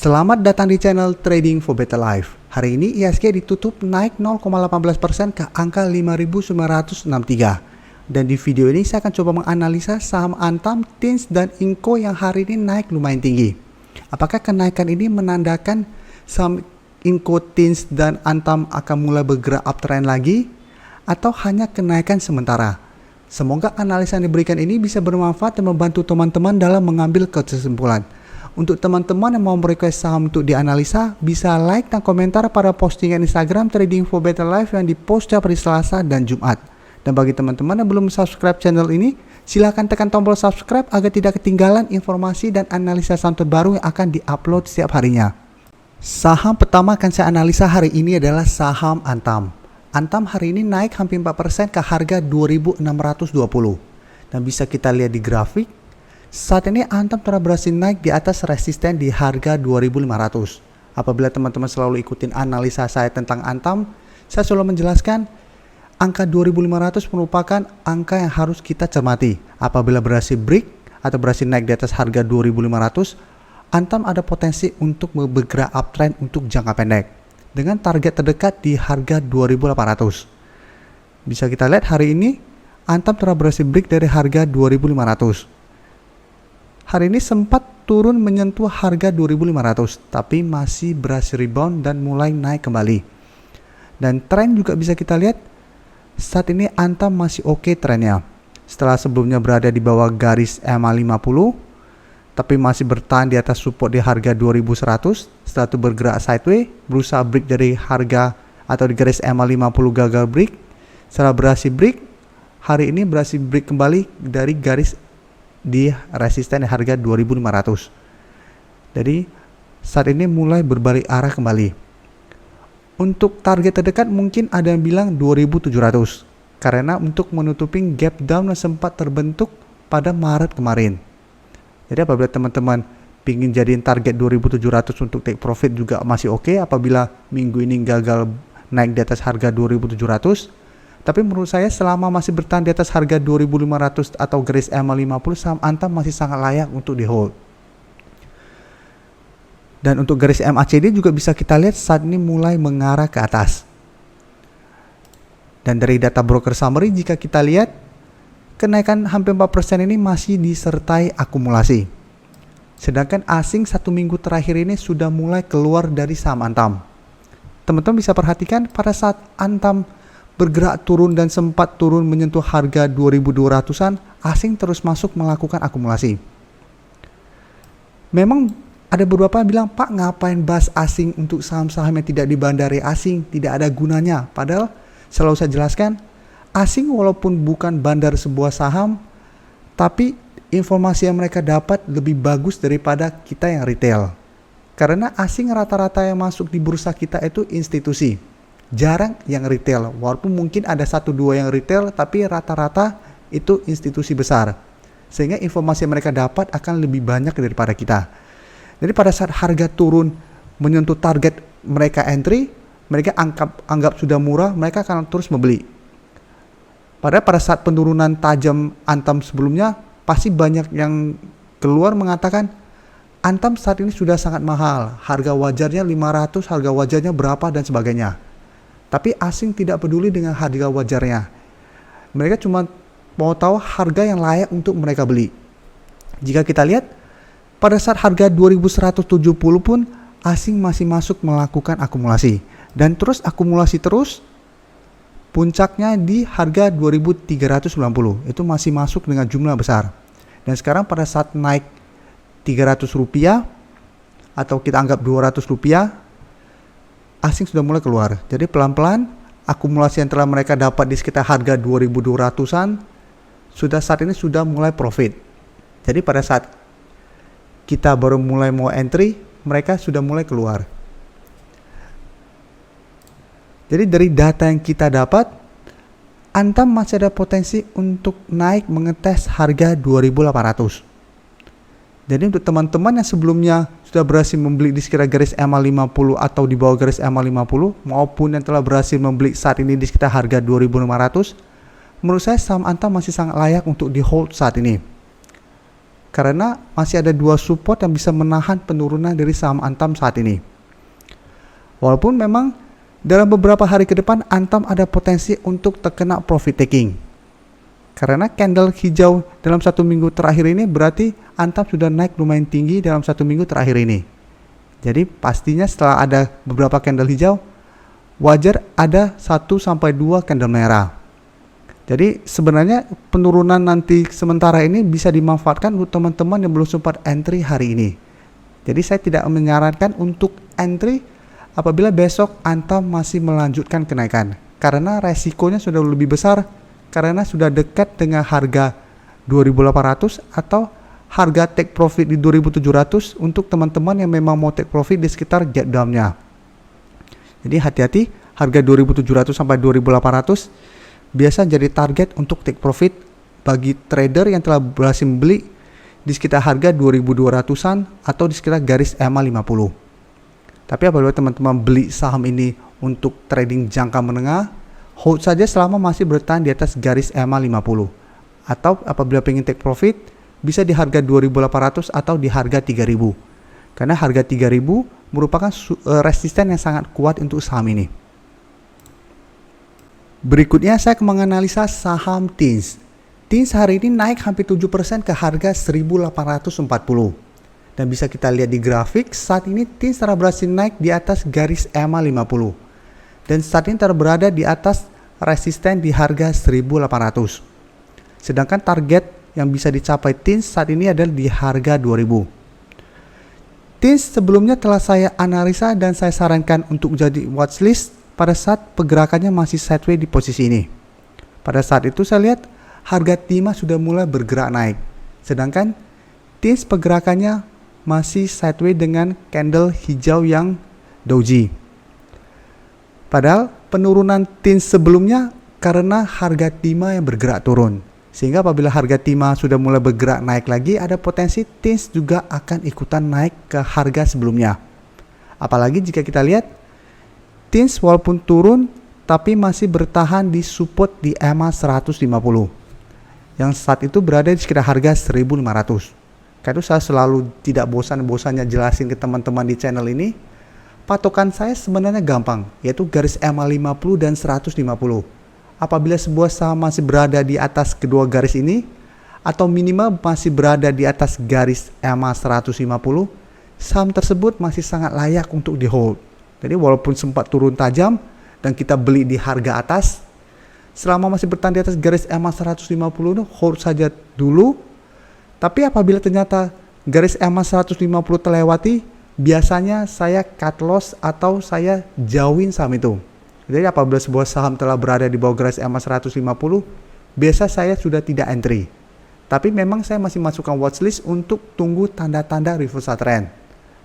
Selamat datang di channel Trading for Better Life. Hari ini IHSG ditutup naik 0,18% ke angka 5.963. Dan di video ini saya akan coba menganalisa saham Antam, Tins, dan Inco yang hari ini naik lumayan tinggi. Apakah kenaikan ini menandakan saham Inco, Tins, dan Antam akan mulai bergerak uptrend lagi? Atau hanya kenaikan sementara? Semoga analisa yang diberikan ini bisa bermanfaat dan membantu teman-teman dalam mengambil kesimpulan. Untuk teman-teman yang mau merequest saham untuk dianalisa, bisa like dan komentar pada postingan Instagram Trading for Better Life yang dipost setiap hari Selasa dan Jumat. Dan bagi teman-teman yang belum subscribe channel ini, silakan tekan tombol subscribe agar tidak ketinggalan informasi dan analisa saham terbaru yang akan diupload setiap harinya. Saham pertama akan saya analisa hari ini adalah saham Antam. Antam hari ini naik hampir 4% ke harga 2.620. Dan bisa kita lihat di grafik, saat ini Antam telah berhasil naik di atas resisten di harga 2.500. Apabila teman-teman selalu ikutin analisa saya tentang Antam, saya selalu menjelaskan angka 2.500 merupakan angka yang harus kita cermati. Apabila berhasil break atau berhasil naik di atas harga 2.500, Antam ada potensi untuk bergerak uptrend untuk jangka pendek dengan target terdekat di harga 2.800. Bisa kita lihat hari ini Antam telah berhasil break dari harga 2.500. Hari ini sempat turun menyentuh harga 2.500, tapi masih berhasil rebound dan mulai naik kembali. Dan tren juga bisa kita lihat, saat ini Antam masih oke trennya. Setelah sebelumnya berada di bawah garis MA50, tapi masih bertahan di atas support di harga 2.100. Setelah itu bergerak sideways, berusaha break dari harga atau di garis MA50 gagal break. Setelah berhasil break, hari ini berhasil break kembali dari garis di resisten di harga 2.500. Jadi saat ini mulai berbalik arah kembali. Untuk target terdekat mungkin ada yang bilang 2.700 karena untuk menutupi gap down yang sempat terbentuk pada Maret kemarin. Jadi apabila teman-teman ingin jadiin target 2.700 untuk take profit juga masih oke apabila minggu ini gagal naik di atas harga 2.700. Tapi menurut saya selama masih bertahan di atas harga 2.500 atau garis MA50, saham Antam masih sangat layak untuk di hold. Dan untuk garis MACD juga bisa kita lihat saat ini mulai mengarah ke atas. Dan dari data broker summary jika kita lihat, kenaikan hampir 4% ini masih disertai akumulasi. Sedangkan asing satu minggu terakhir ini sudah mulai keluar dari saham Antam. Teman-teman bisa perhatikan pada saat Antam bergerak turun dan sempat turun menyentuh harga 2.200-an, asing terus masuk melakukan akumulasi. Memang ada beberapa yang bilang, Pak ngapain bahas asing untuk saham-saham yang tidak dibandari asing, tidak ada gunanya. Padahal selalu saya jelaskan, asing walaupun bukan bandar sebuah saham, tapi informasi yang mereka dapat lebih bagus daripada kita yang retail. Karena asing rata-rata yang masuk di bursa kita itu institusi. Jarang yang retail, walaupun mungkin ada 1-2 yang retail, tapi rata-rata itu institusi besar. Sehingga informasi yang mereka dapat akan lebih banyak daripada kita. Jadi pada saat harga turun menyentuh target mereka entry, mereka anggap sudah murah, mereka akan terus membeli. Padahal pada saat penurunan tajam Antam sebelumnya, pasti banyak yang keluar mengatakan Antam saat ini sudah sangat mahal, harga wajarnya 500, harga wajarnya berapa dan sebagainya. Tapi asing tidak peduli dengan harga wajarnya. Mereka cuma mau tahu harga yang layak untuk mereka beli. Jika kita lihat, pada saat harga 2.170 pun asing masih masuk melakukan akumulasi. Dan terus akumulasi terus, puncaknya di harga 2.390. Itu masih masuk dengan jumlah besar. Dan sekarang pada saat naik Rp300 atau kita anggap Rp200, asing sudah mulai keluar. Jadi pelan-pelan akumulasi yang telah mereka dapat di sekitar harga 2.200-an saat ini sudah mulai profit. Jadi pada saat kita baru mulai mau entry, mereka sudah mulai keluar. Jadi dari data yang kita dapat, Antam masih ada potensi untuk naik mengetes harga 2.800. Jadi untuk teman-teman yang sebelumnya sudah berhasil membeli di sekitar garis MA50 atau di bawah garis MA50 maupun yang telah berhasil membeli saat ini di sekitar harga 2.500, menurut saya saham Antam masih sangat layak untuk di hold saat ini. karena masih ada 2 support yang bisa menahan penurunan dari saham Antam saat ini. Walaupun memang dalam beberapa hari ke depan Antam ada potensi untuk terkena profit taking. Karena candle hijau dalam 1 minggu terakhir ini berarti Antam sudah naik lumayan tinggi dalam 1 minggu terakhir ini. Jadi pastinya setelah ada beberapa candle hijau, wajar ada 1-2 candle merah. Jadi sebenarnya penurunan nanti sementara ini bisa dimanfaatkan untuk teman-teman yang belum sempat entry hari ini. Jadi saya tidak menyarankan untuk entry apabila besok Antam masih melanjutkan kenaikan. Karena resikonya sudah lebih besar karena sudah dekat dengan harga 2.800 atau harga take profit di 2.700 untuk teman-teman yang memang mau take profit di sekitar gap down-nya. Jadi hati-hati, harga 2.700 sampai 2.800 biasa jadi target untuk take profit bagi trader yang telah berhasil beli di sekitar harga 2.200-an atau di sekitar garis EMA 50. Tapi apabila teman-teman beli saham ini untuk trading jangka menengah, hold saja selama masih bertahan di atas garis EMA 50. Atau apabila ingin take profit, bisa di harga 2.800 atau di harga 3.000. Karena harga 3.000 merupakan resisten yang sangat kuat untuk saham ini. Berikutnya saya akan menganalisa saham TINS. TINS hari ini naik hampir 7% ke harga 1.840. Dan bisa kita lihat di grafik, saat ini TINS telah berhasil naik di atas garis EMA 50. Dan saat ini telah berada di atas resisten di harga 1.800. Sedangkan target yang bisa dicapai TINS saat ini adalah di harga 2.000. TINS sebelumnya telah saya analisa dan saya sarankan untuk jadi watchlist pada saat pergerakannya masih sideways di posisi ini. Pada saat itu saya lihat harga timah sudah mulai bergerak naik. Sedangkan TINS pergerakannya masih sideways dengan candle hijau yang doji. Padahal penurunan TINS sebelumnya karena harga timah yang bergerak turun. Sehingga apabila harga timah sudah mulai bergerak naik lagi, ada potensi TINS juga akan ikutan naik ke harga sebelumnya. Apalagi jika kita lihat TINS walaupun turun tapi masih bertahan di support di EMA 150 yang saat itu berada di sekitar harga 1.500. Karena itu saya selalu tidak bosan-bosannya jelasin ke teman-teman di channel ini, patokan saya sebenarnya gampang, yaitu garis EMA 50 dan 150. Apabila sebuah saham masih berada di atas kedua garis ini atau minimal masih berada di atas garis EMA 150, saham tersebut masih sangat layak untuk di hold. Jadi walaupun sempat turun tajam dan kita beli di harga atas, selama masih bertahan di atas garis EMA 150 itu hold saja dulu. Tapi apabila ternyata garis EMA 150 terlewati, biasanya saya cut loss atau saya jauhin saham itu. Jadi apabila sebuah saham telah berada di bawah garis EMA 150, biasa saya sudah tidak entry. Tapi memang saya masih masukkan watchlist untuk tunggu tanda-tanda reversal trend.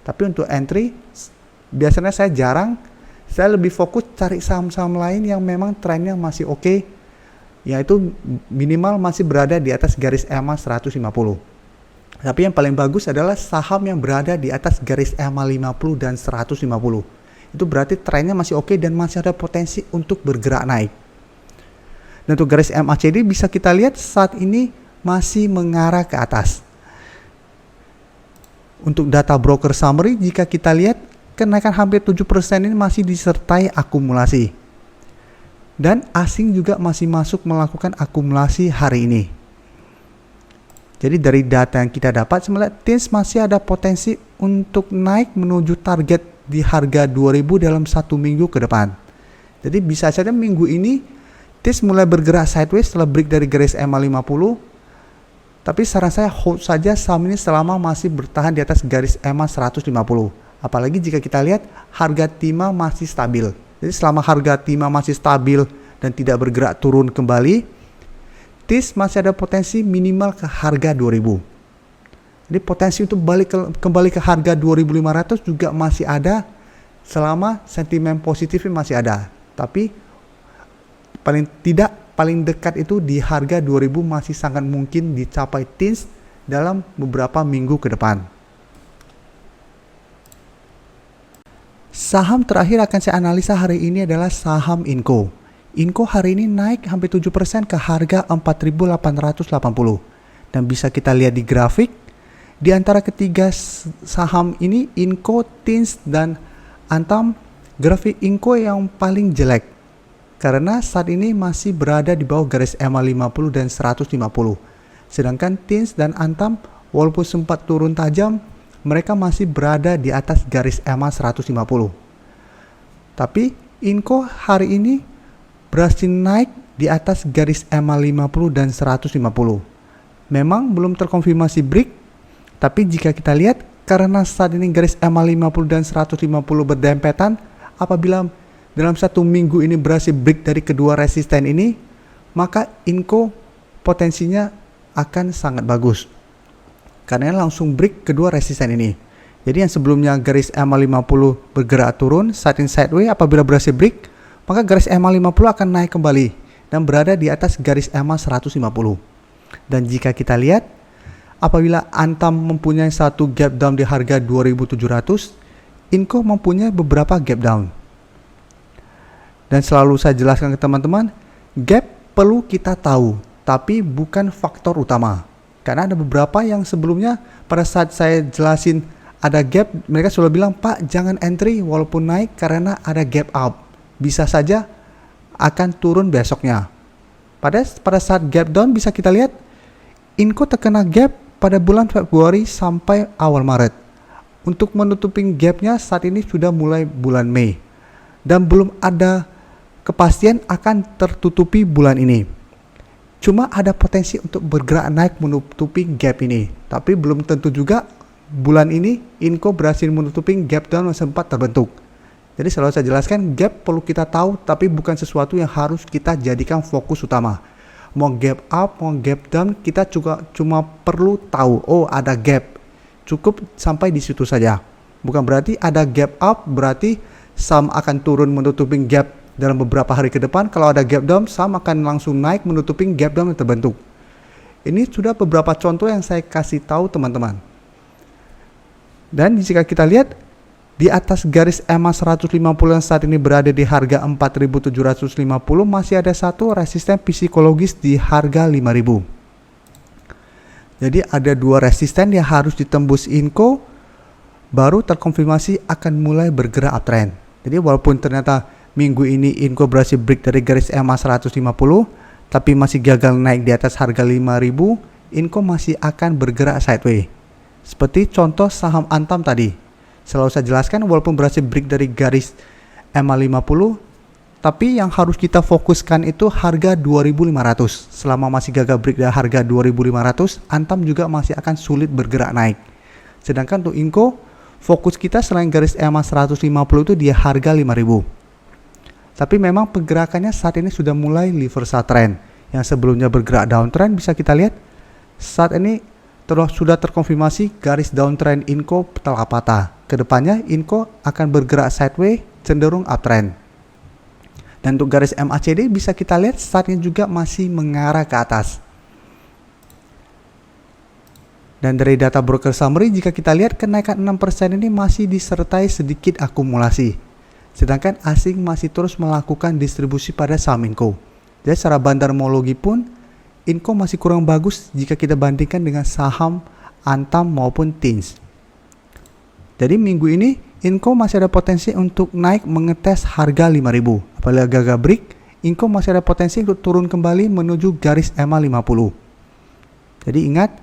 Tapi untuk entry, biasanya saya jarang, saya lebih fokus cari saham-saham lain yang memang trennya masih oke, yaitu minimal masih berada di atas garis EMA 150. Tapi yang paling bagus adalah saham yang berada di atas garis EMA 50 dan 150. Itu berarti trennya masih oke dan masih ada potensi untuk bergerak naik. Dan untuk garis MACD bisa kita lihat saat ini masih mengarah ke atas. Untuk data broker summary, jika kita lihat kenaikan hampir 7% ini masih disertai akumulasi. Dan asing juga masih masuk melakukan akumulasi hari ini. Jadi dari data yang kita dapat, sebenarnya TINS masih ada potensi untuk naik menuju target di harga 2.000 dalam 1 minggu ke depan. Jadi bisa saja minggu ini TINS mulai bergerak sideways setelah break dari garis EMA 50. Tapi saran saya hold saja saham ini selama masih bertahan di atas garis EMA 150. Apalagi jika kita lihat harga timah masih stabil. Jadi selama harga timah masih stabil dan tidak bergerak turun kembali, TINS masih ada potensi minimal ke harga 2.000. Jadi potensi untuk kembali ke harga 2.500 juga masih ada selama sentimen positifnya masih ada. Tapi paling dekat itu di harga 2.000 masih sangat mungkin dicapai TINS dalam beberapa minggu ke depan. Saham terakhir akan saya analisa hari ini adalah saham Inco. Inco hari ini naik hampir 7% ke harga 4.880. Dan bisa kita lihat di grafik, Di antara ketiga saham ini, Inco, Tins, dan Antam, grafik Inco yang paling jelek karena saat ini masih berada di bawah garis EMA 50 dan 150. Sedangkan Tins dan Antam walaupun sempat turun tajam, mereka masih berada di atas garis EMA 150. Tapi Inco hari ini berhasil naik di atas garis EMA 50 dan 150. Memang belum terkonfirmasi break, tapi jika kita lihat karena saat ini garis EMA 50 dan 150 berdempetan, apabila dalam satu minggu ini berhasil break dari kedua resisten ini, maka Inco potensinya akan sangat bagus karena langsung break kedua resisten ini. Jadi yang sebelumnya garis EMA 50 bergerak turun, saat ini sideways, apabila berhasil break, maka garis EMA 50 akan naik kembali dan berada di atas garis EMA 150. Dan jika kita lihat, apabila Antam mempunyai satu gap down di harga 2.700, Inco mempunyai beberapa gap down. Dan selalu saya jelaskan ke teman-teman, gap perlu kita tahu, tapi bukan faktor utama. Karena ada beberapa yang sebelumnya pada saat saya jelasin ada gap, mereka selalu bilang, Pak jangan entry walaupun naik karena ada gap up. Bisa saja akan turun besoknya. Pada saat gap down bisa kita lihat, Inco terkena gap pada bulan Februari sampai awal Maret. Untuk menutupin gapnya saat ini sudah mulai bulan Mei. Dan belum ada kepastian akan tertutupi bulan ini. Cuma ada potensi untuk bergerak naik menutupi gap ini. Tapi belum tentu juga bulan ini Inco berhasil menutupi gap down yang sempat terbentuk. Jadi selalu saya jelaskan, gap perlu kita tahu, tapi bukan sesuatu yang harus kita jadikan fokus utama. Mau gap up, mau gap down, kita juga cuma perlu tahu, oh ada gap. Cukup sampai di situ saja. Bukan berarti ada gap up, berarti saham akan turun menutupi gap dalam beberapa hari ke depan. Kalau ada gap down, saham akan langsung naik menutupi gap down yang terbentuk. Ini sudah beberapa contoh yang saya kasih tahu teman-teman. Dan jika kita lihat di atas garis EMA 150 yang saat ini berada di harga 4.750, masih ada satu resisten psikologis di harga 5.000. Jadi ada dua resisten yang harus ditembus Inco baru terkonfirmasi akan mulai bergerak uptrend. Jadi walaupun ternyata minggu ini Inco berhasil break dari garis EMA 150 tapi masih gagal naik di atas harga 5.000, Inco masih akan bergerak sideways. Seperti contoh saham Antam tadi, selalu saya jelaskan walaupun berhasil break dari garis EMA 50, tapi yang harus kita fokuskan itu harga 2.500. Selama masih gagal break dari harga 2.500, Antam juga masih akan sulit bergerak naik. Sedangkan untuk Inco, fokus kita selain garis EMA 150 itu di harga 5.000. Tapi memang pergerakannya saat ini sudah mulai reversal trend. Yang sebelumnya bergerak downtrend bisa kita lihat saat ini sudah terkonfirmasi garis downtrend Inco telah patah. Kedepannya Inco akan bergerak sideways cenderung uptrend. Dan untuk garis MACD bisa kita lihat saat ini juga masih mengarah ke atas. Dan dari data broker summary jika kita lihat kenaikan 6% ini masih disertai sedikit akumulasi. Sedangkan asing masih terus melakukan distribusi pada saham Inco. Jadi secara bandarmologi pun Inco masih kurang bagus jika kita bandingkan dengan saham Antam maupun Tins. Jadi minggu ini Inco masih ada potensi untuk naik mengetes harga 5.000. Apabila gagal break, Inco masih ada potensi untuk turun kembali menuju garis EMA 50. Jadi ingat,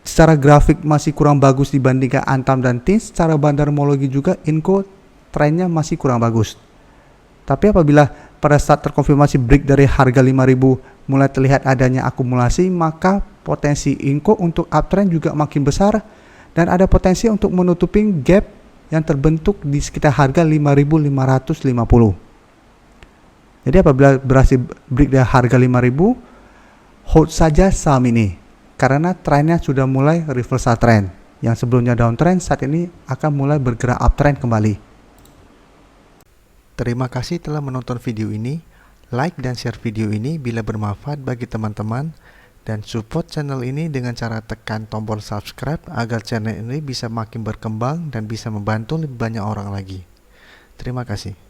secara grafik masih kurang bagus dibandingkan Antam dan Tins. Secara bandarmologi juga Inco trennya masih kurang bagus. Tapi apabila pada saat terkonfirmasi break dari harga 5.000 mulai terlihat adanya akumulasi, maka potensi Inco untuk uptrend juga makin besar dan ada potensi untuk menutupi gap yang terbentuk di sekitar harga 5.550. Jadi apabila berhasil break dari harga 5.000, hold saja saham ini karena trennya sudah mulai reversal trend. Yang sebelumnya downtrend saat ini akan mulai bergerak uptrend kembali. Terima kasih telah menonton video ini. Like dan share video ini bila bermanfaat bagi teman-teman, dan support channel ini dengan cara tekan tombol subscribe agar channel ini bisa makin berkembang dan bisa membantu lebih banyak orang lagi. Terima kasih.